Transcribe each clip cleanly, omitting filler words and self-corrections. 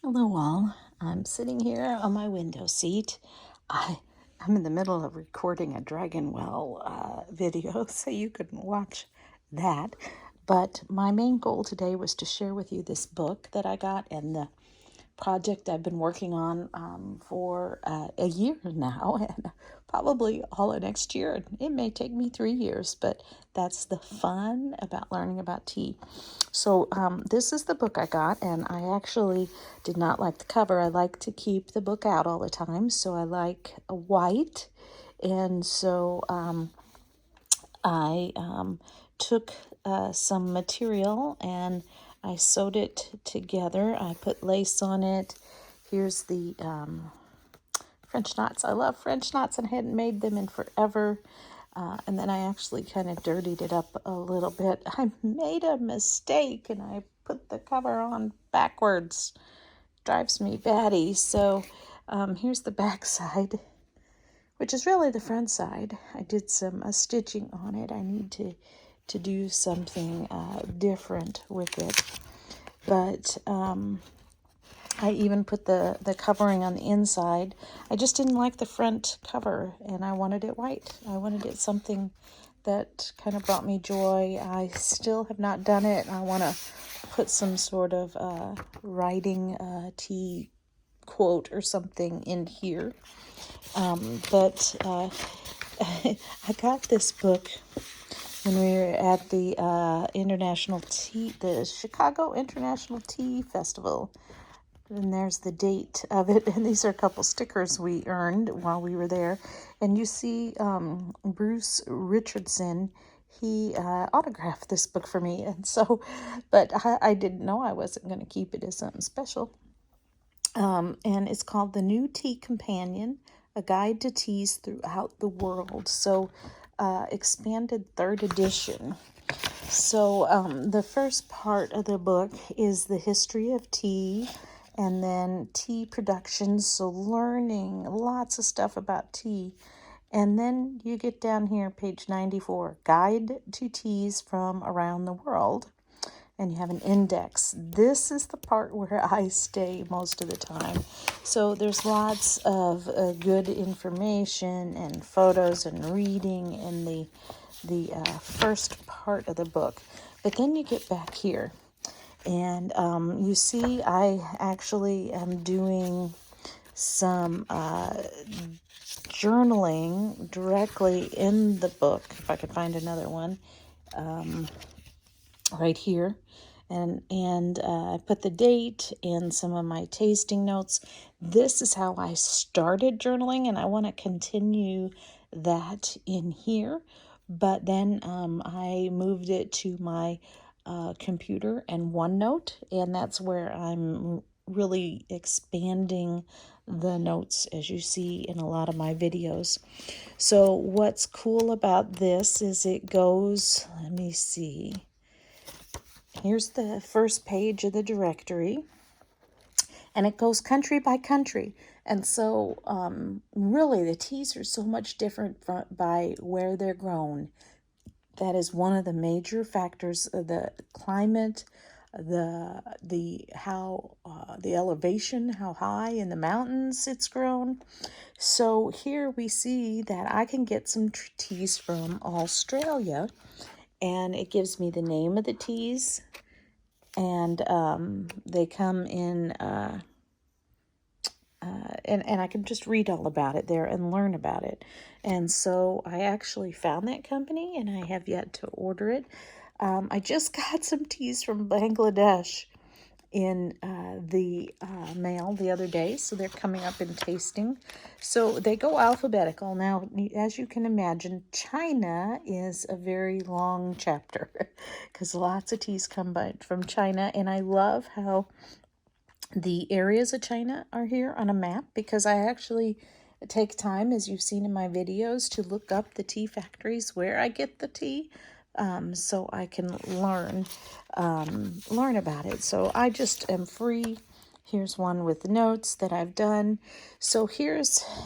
Hello, all. I'm sitting here on my window seat. I, I'm in the middle of recording a Dragonwell video, so you couldn't watch that. But my main goal today was to share with you this book that I got and the project I've been working on for a year now, and probably all of next year. It may take me 3 years, but that's the fun about learning about tea. So this is the book I got, and I actually did not like the cover. I like to keep the book out all the time, so I like a white. And so I took some material and I sewed it together. I put lace on it. Here's the French knots. I love French knots and I hadn't made them in forever. And then I actually kind of dirtied it up a little bit. I made a mistake and I put the cover on backwards. Drives me batty. So here's the back side, which is really the front side. I did some stitching on it. I need to do something different with it. But I even put the covering on the inside. I just didn't like the front cover, and I wanted it white. I wanted it something that kind of brought me joy. I still have not done it. I want to put some sort of writing tea quote or something in here. But I got this book when we were at the the Chicago International Tea Festival. And there's the date of it. And these are a couple stickers we earned while we were there. And you see Bruce Richardson, he autographed this book for me. And so, but I didn't know I wasn't going to keep it as something special. And it's called The New Tea Companion, A Guide to Teas Throughout the World. So, expanded third edition. So, the first part of the book is the history of tea and then tea production. So, learning lots of stuff about tea. And then you get down here, page 94, Guide to Teas from Around the World. And you have an index. This is the part where I stay most of the time. So there's lots of good information and photos and reading in the first part of the book. But then you get back here, and you see I actually am doing some journaling directly in the book. If I could find another one. Right here, and I put the date and some of my tasting notes. This is how I started journaling, and I want to continue that in here. But then I moved it to my computer and OneNote, and that's where I'm really expanding the notes, as you see in a lot of my videos. So what's cool about this is it goes, let me see. Here's the first page of the directory, and it goes country by country. And so really the teas are so much different by where they're grown. That is one of the major factors of the climate, the elevation, how high in the mountains it's grown. So here we see that I can get some teas from Australia, and it gives me the name of the teas, and they come in, and I can just read all about it there and learn about it. And so I actually found that company, and I have yet to order it. I just got some teas from Bangladesh in the mail the other day, so they're coming up in tasting. So they go alphabetical. Now, as you can imagine, China is a very long chapter because lots of teas come from China, and I love how the areas of China are here on a map, because I actually take time, as you've seen in my videos, to look up the tea factories where I get the tea, so I can learn about it. So I just am free. Here's one with the notes that I've done. So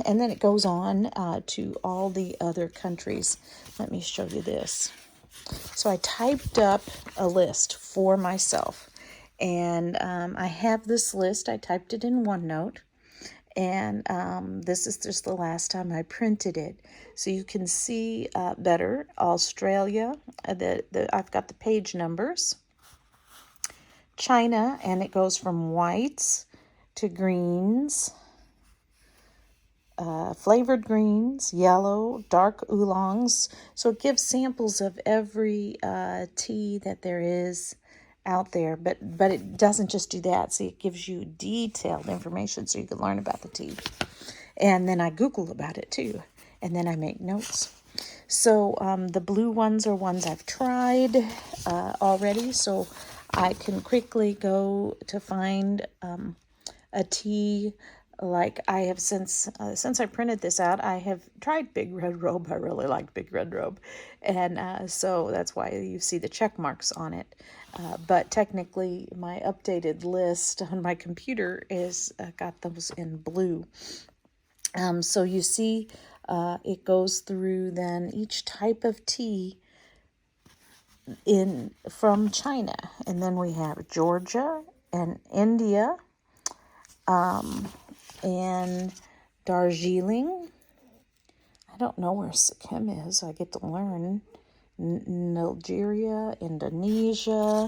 and then it goes on to all the other countries. Let me show you this. So I typed up a list for myself, And I have this list. I typed it in OneNote. And this is just the last time I printed it. So you can see better. Australia, I've got the page numbers. China, and it goes from whites to greens, flavored greens, yellow, dark oolongs. So it gives samples of every tea that there is out there, but it doesn't just do that. See, it gives you detailed information so you can learn about the tea. And then I Google about it too, and then I make notes. So the blue ones are ones I've tried already, so I can quickly go to find a tea. Like I have since I printed this out, I have tried Big Red Robe. I really liked Big Red Robe, and so that's why you see the check marks on it. But technically, my updated list on my computer is got those in blue. So you see, it goes through then each type of tea from China, and then we have Georgia and India, and Darjeeling. I don't know where Sikkim is. I get to learn. Nigeria, Indonesia.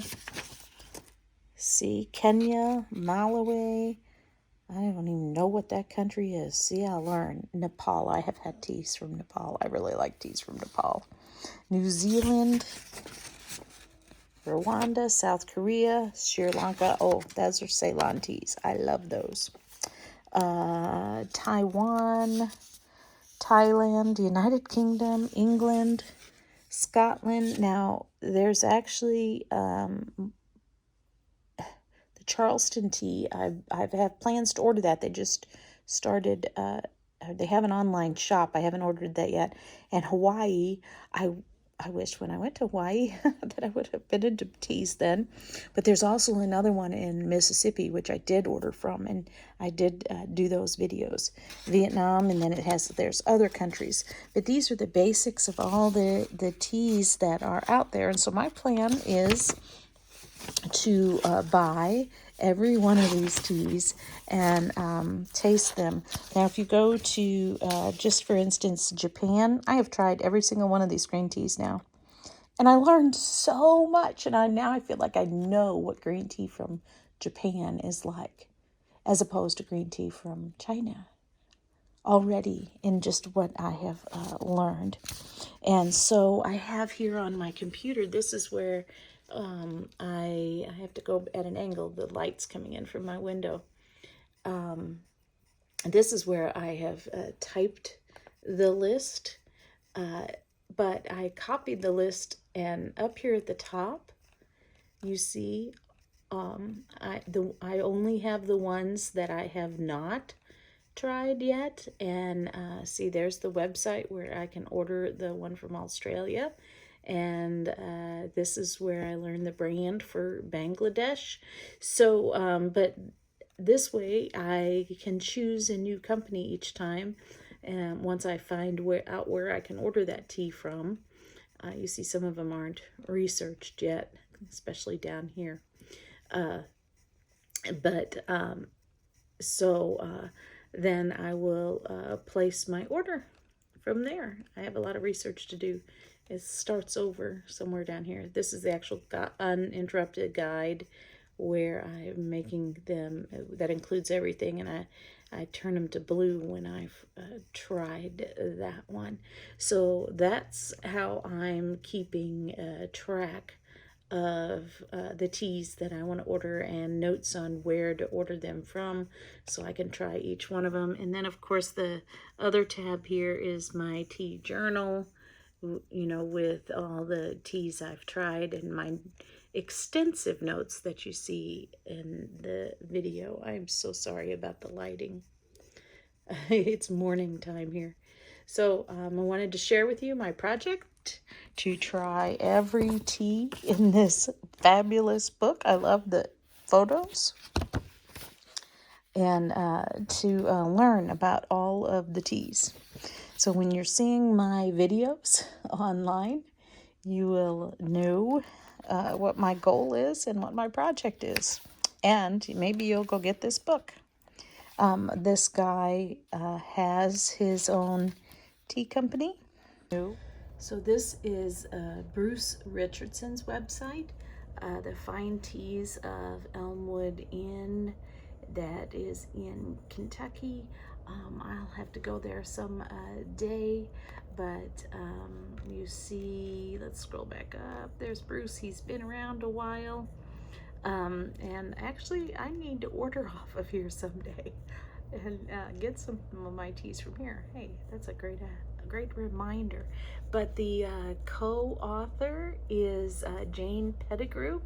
See, Kenya, Malawi. I don't even know what that country is. See, I learn. Nepal. I have had teas from Nepal. I really like teas from Nepal. New Zealand, Rwanda, South Korea, Sri Lanka. Oh, those are Ceylon teas. I love those. Taiwan, Thailand, United Kingdom, England, Scotland. Now, there's actually the Charleston tea. I have plans to order that. They just started. They have an online shop. I haven't ordered that yet. And Hawaii, I wish when I went to Hawaii that I would have been into teas then. But there's also another one in Mississippi, which I did order from, and I did do those videos. Vietnam, and then there's other countries. But these are the basics of all the teas that are out there. And so my plan is to buy every one of these teas and taste them. Now, if you go to, just for instance, Japan, I have tried every single one of these green teas now. And I learned so much, and now I feel like I know what green tea from Japan is like, as opposed to green tea from China, already in just what I have learned. And so I have here on my computer, this is where I have to go at an angle. The light's coming in from my window. This is where I have typed the list, but I copied the list, and up here at the top, you see, I only have the ones that I have not tried yet, and see, there's the website where I can order the one from Australia. And this is where I learned the brand for Bangladesh. So, but this way I can choose a new company each time. And once I find out where I can order that tea from, you see some of them aren't researched yet, especially down here. Then I will place my order from there. I have a lot of research to do. It starts over somewhere down here. This is the actual uninterrupted guide where I'm making them. That includes everything, and I turn them to blue when I've tried that one. So that's how I'm keeping track of the teas that I want to order, and notes on where to order them from, so I can try each one of them. And then, of course, the other tab here is my tea journal, with all the teas I've tried and my extensive notes that you see in the video. I'm so sorry about the lighting. It's morning time here. So I wanted to share with you my project to try every tea in this fabulous book. I love the photos. And to learn about all of the teas. So when you're seeing my videos online, you will know what my goal is and what my project is. And maybe you'll go get this book. This guy has his own tea company. So this is Bruce Richardson's website, the Fine Teas of Elmwood Inn, that is in Kentucky. I'll have to go there some day, but you see, let's scroll back up. There's Bruce. He's been around a while. And actually, I need to order off of here someday and get some of my teas from here. Hey, that's a great reminder. But the co-author is Jane Pettigrew,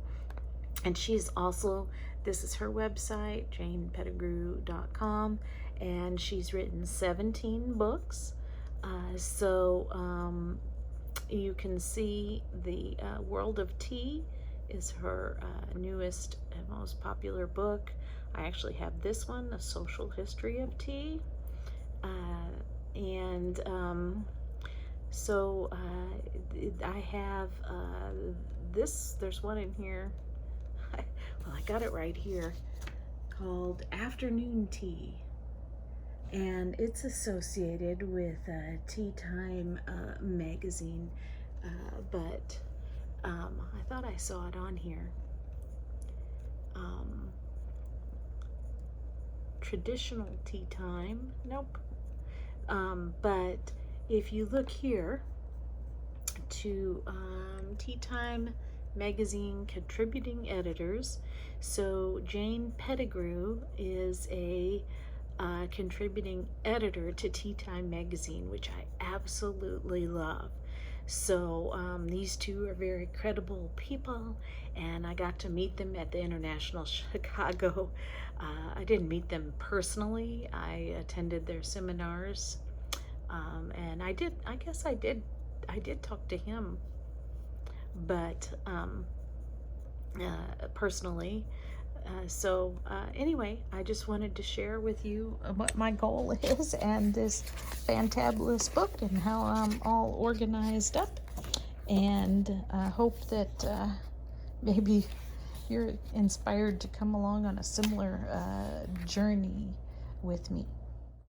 and she's also, this is her website, janepettigrew.com, and she's written 17 books. So you can see the World of Tea is her newest and most popular book. I actually have this one, A Social History of Tea. So I have this, there's one in here, well, I got it right here, called Afternoon Tea. And it's associated with Tea Time magazine, but I thought I saw it on here. Traditional tea time, nope. But if you look here to Tea Time magazine contributing editors, so Jane Pettigrew is a contributing editor to Tea Time magazine, which I absolutely love. So these two are very credible people, and I got to meet them at the International Chicago. I didn't meet them personally. I attended their seminars, and I guess I did talk to him, but personally. Anyway, I just wanted to share with you what my goal is and this fantabulous book and how I'm all organized up, and I hope that maybe you're inspired to come along on a similar journey with me.